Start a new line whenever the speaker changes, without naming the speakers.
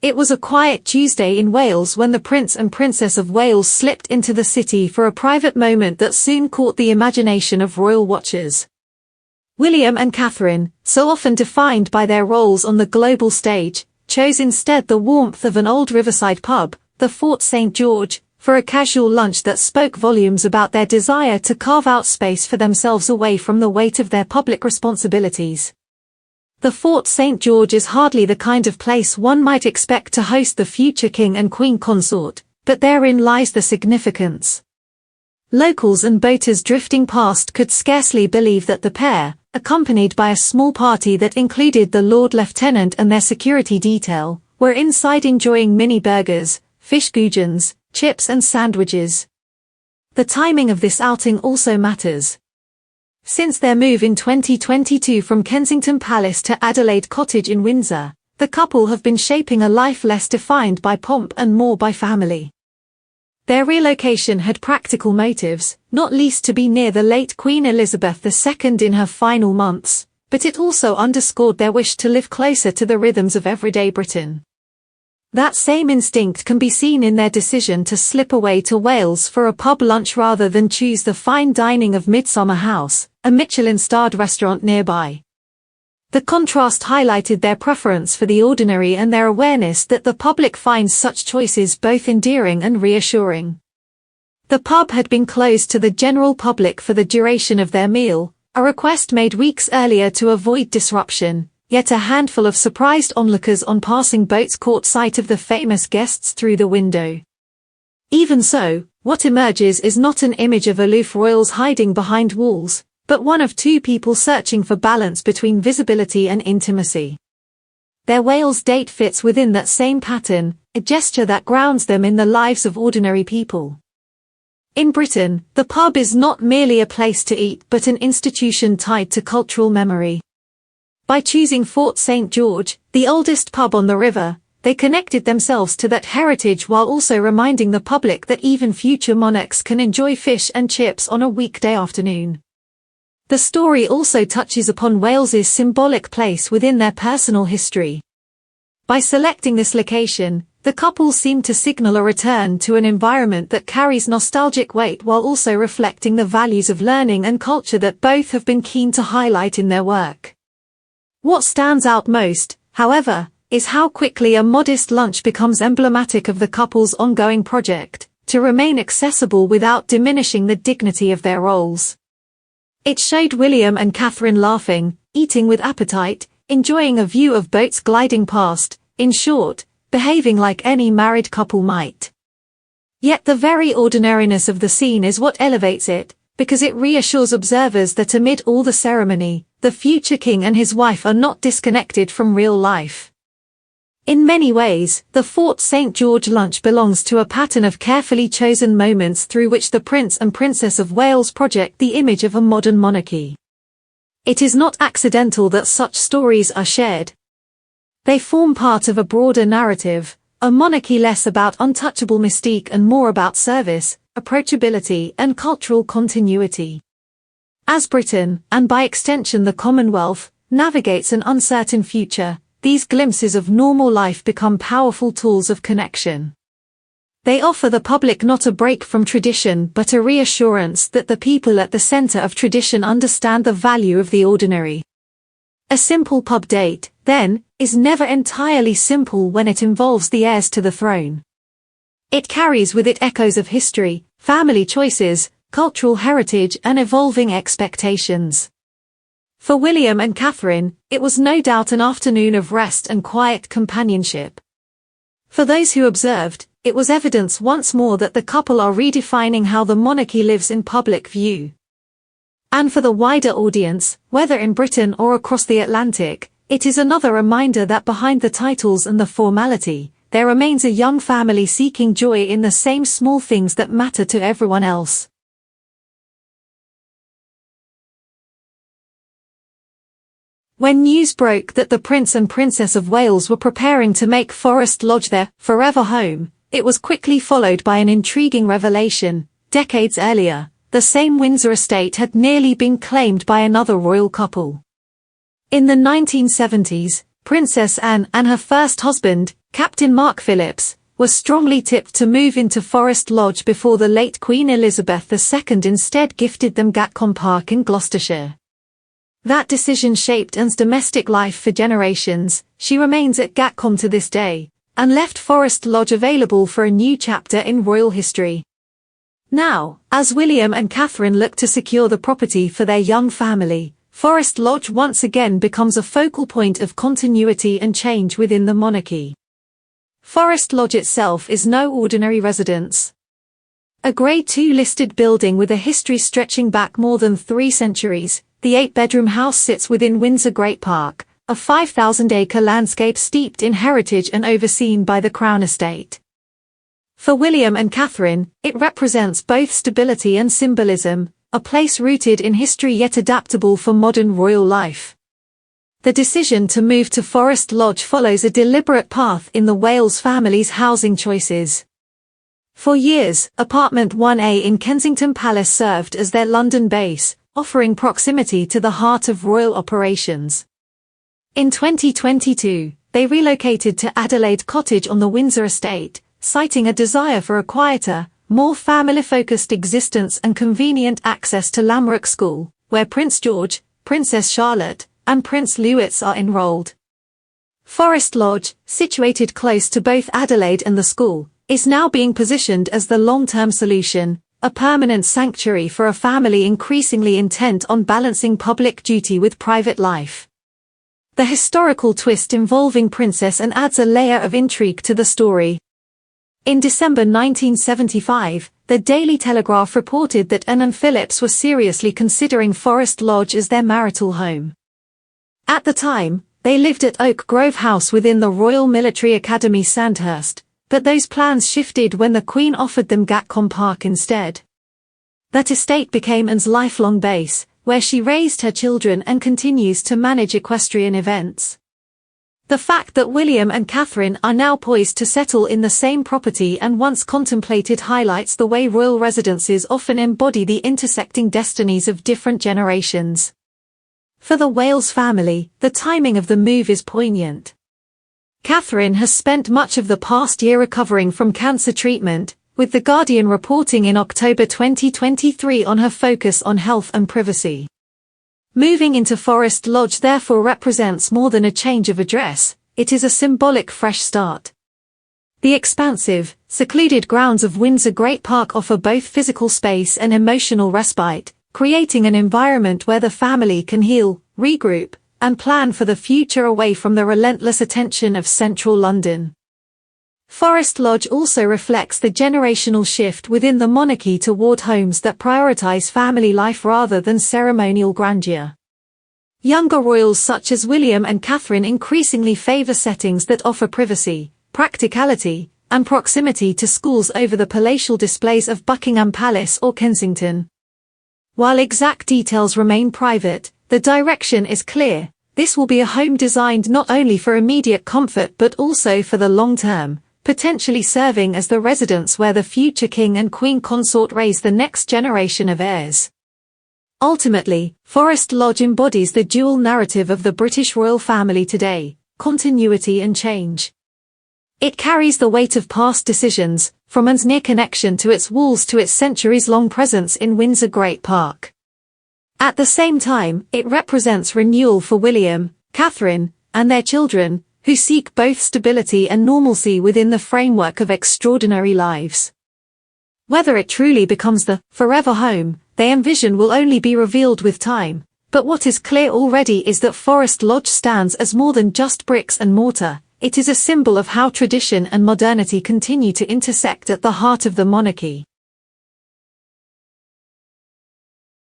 It was a quiet Tuesday in Wales when the Prince and Princess of Wales slipped into the city for a private moment that soon caught the imagination of royal watchers. William and Catherine, so often defined by their roles on the global stage, chose instead the warmth of an old Riverside pub, the Fort St. George, for a casual lunch that spoke volumes about their desire to carve out space for themselves away from the weight of their public responsibilities. The Fort St. George is hardly the kind of place one might expect to host the future king and queen consort, but therein lies the significance. Locals and boaters drifting past could scarcely believe that the pair, accompanied by a small party that included the Lord Lieutenant and their security detail, were inside enjoying mini burgers, fish gudgeons, chips and sandwiches. The timing of this outing also matters. Since their move in 2022 from Kensington Palace to Adelaide Cottage in Windsor, the couple have been shaping a life less defined by pomp and more by family. Their relocation had practical motives, not least to be near the late Queen Elizabeth II in her final months, but it also underscored their wish to live closer to the rhythms of everyday Britain. That same instinct can be seen in their decision to slip away to Wales for a pub lunch rather than choose the fine dining of Midsummer House, a Michelin-starred restaurant nearby. The contrast highlighted their preference for the ordinary and their awareness that the public finds such choices both endearing and reassuring. The pub had been closed to the general public for the duration of their meal, a request made weeks earlier to avoid disruption, yet a handful of surprised onlookers on passing boats caught sight of the famous guests through the window. Even so, what emerges is not an image of aloof royals hiding behind walls, but one of two people searching for balance between visibility and intimacy. Their Wales date fits within that same pattern, a gesture that grounds them in the lives of ordinary people. In Britain, the pub is not merely a place to eat but an institution tied to cultural memory. By choosing Fort St. George, the oldest pub on the river, they connected themselves to that heritage while also reminding the public that even future monarchs can enjoy fish and chips on a weekday afternoon. The story also touches upon Wales's symbolic place within their personal history. By selecting this location, the couple seemed to signal a return to an environment that carries nostalgic weight while also reflecting the values of learning and culture that both have been keen to highlight in their work. What stands out most, however, is how quickly a modest lunch becomes emblematic of the couple's ongoing project, to remain accessible without diminishing the dignity of their roles. It showed William and Catherine laughing, eating with appetite, enjoying a view of boats gliding past, in short, behaving like any married couple might. Yet the very ordinariness of the scene is what elevates it, because it reassures observers that amid all the ceremony, the future king and his wife are not disconnected from real life. In many ways, the Fort St. George lunch belongs to a pattern of carefully chosen moments through which the Prince and Princess of Wales project the image of a modern monarchy. It is not accidental that such stories are shared. They form part of a broader narrative, a monarchy less about untouchable mystique and more about service, approachability, and cultural continuity. As Britain, and by extension the Commonwealth, navigates an uncertain future, these glimpses of normal life become powerful tools of connection. They offer the public not a break from tradition but a reassurance that the people at the center of tradition understand the value of the ordinary. A simple pub date, then, is never entirely simple when it involves the heirs to the throne. It carries with it echoes of history, family choices, cultural heritage and evolving expectations. For William and Catherine, it was no doubt an afternoon of rest and quiet companionship. For those who observed, it was evidence once more that the couple are redefining how the monarchy lives in public view. And for the wider audience, whether in Britain or across the Atlantic, it is another reminder that behind the titles and the formality, there remains a young family seeking joy in the same small things that matter to everyone else. When news broke that the Prince and Princess of Wales were preparing to make Forest Lodge their forever home, it was quickly followed by an intriguing revelation. Decades earlier, the same Windsor estate had nearly been claimed by another royal couple. In the 1970s, Princess Anne and her first husband, Captain Mark Phillips, was strongly tipped to move into Forest Lodge before the late Queen Elizabeth II instead gifted them Gatcombe Park in Gloucestershire. That decision shaped Anne's domestic life for generations. She remains at Gatcombe to this day, and left Forest Lodge available for a new chapter in royal history. Now, as William and Catherine look to secure the property for their young family, Forest Lodge once again becomes a focal point of continuity and change within the monarchy. Forest Lodge itself is no ordinary residence. A Grade II listed building with a history stretching back more than 3 centuries, the 8-bedroom house sits within Windsor Great Park, a 5,000-acre landscape steeped in heritage and overseen by the Crown Estate. For William and Catherine, it represents both stability and symbolism, a place rooted in history yet adaptable for modern royal life. The decision to move to Forest Lodge follows a deliberate path in the Wales family's housing choices. For years, Apartment 1A in Kensington Palace served as their London base, offering proximity to the heart of royal operations. In 2022, they relocated to Adelaide Cottage on the Windsor estate, citing a desire for a quieter, more family-focused existence and convenient access to Lamrock School, where Prince George, Princess Charlotte, and Prince Louis are enrolled. Forest Lodge, situated close to both Adelaide and the school, is now being positioned as the long-term solution, a permanent sanctuary for a family increasingly intent on balancing public duty with private life. The historical twist involving Princess Anne adds a layer of intrigue to the story. In December 1975, the Daily Telegraph reported that Anne and Phillips were seriously considering Forest Lodge as their marital home. At the time, they lived at Oak Grove House within the Royal Military Academy Sandhurst, but those plans shifted when the Queen offered them Gatcombe Park instead. That estate became Anne's lifelong base, where she raised her children and continues to manage equestrian events. The fact that William and Catherine are now poised to settle in the same property and once contemplated highlights the way royal residences often embody the intersecting destinies of different generations. For the Wales family, the timing of the move is poignant. Catherine has spent much of the past year recovering from cancer treatment, with The Guardian reporting in October 2023 on her focus on health and privacy. Moving into Forest Lodge therefore represents more than a change of address, it is a symbolic fresh start. The expansive, secluded grounds of Windsor Great Park offer both physical space and emotional respite, creating an environment where the family can heal, regroup, and plan for the future away from the relentless attention of central London. Forest Lodge also reflects the generational shift within the monarchy toward homes that prioritize family life rather than ceremonial grandeur. Younger royals such as William and Catherine increasingly favor settings that offer privacy, practicality, and proximity to schools over the palatial displays of Buckingham Palace or Kensington. While exact details remain private, the direction is clear. This will be a home designed not only for immediate comfort but also for the long term, potentially serving as the residence where the future king and queen consort raise the next generation of heirs. Ultimately, Forest Lodge embodies the dual narrative of the British royal family today, continuity and change. It carries the weight of past decisions, from Anne's near connection to its walls to its centuries-long presence in Windsor Great Park. At the same time, it represents renewal for William, Catherine, and their children, who seek both stability and normalcy within the framework of extraordinary lives. Whether it truly becomes the forever home they envision will only be revealed with time, but what is clear already is that Forest Lodge stands as more than just bricks and mortar. It is a symbol of how tradition and modernity continue to intersect at the heart of the monarchy.